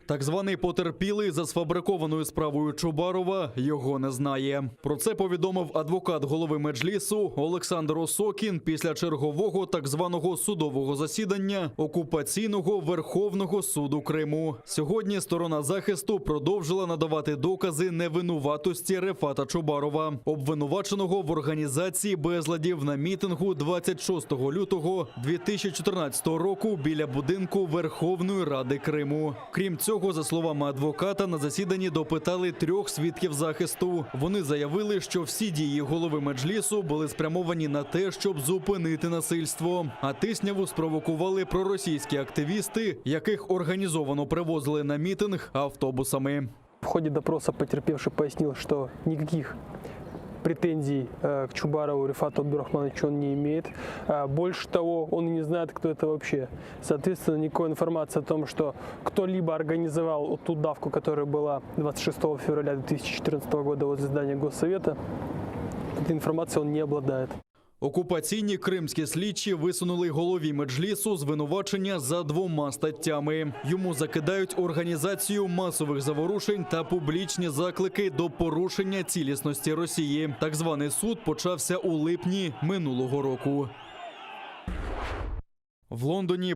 Так званий потерпілий за сфабрикованою справою Чубарова його не знає. Про це повідомив адвокат голови Меджлісу Олександр Осокін після чергового так званого судового засідання окупаційного Верховного суду Криму. Сьогодні сторона захисту продовжила надавати докази невинуватості Рефата Чубарова, обвинуваченого в організації безладів на мітингу 26 лютого 2014 року біля будинку Верховної Ради Криму. Крім цього, за словами адвоката, на засіданні допитали 3 свідків захисту. Вони заявили, що всі дії голови Меджлісу були спрямовані на те, щоб зупинити насильство. А тисняву спровокували проросійські активісти, яких організовано привозили на мітинг автобусами. В ходе допроса потерпевший пояснил, что никаких претензий к Чубарову Рефату Абдурахмановичу он не имеет. Больше того, он и не знает, кто это вообще. Соответственно, никакой информации о том, что кто-либо организовал ту давку, которая была 26 февраля 2014 года возле здания Госсовета, этой информацией он не обладает. Окупаційні кримські слідчі висунули голові Меджлісу звинувачення за 2 статтями. Йому закидають організацію масових заворушень та публічні заклики до порушення цілісності Росії. Так званий суд почався у липні минулого року. В Лондоні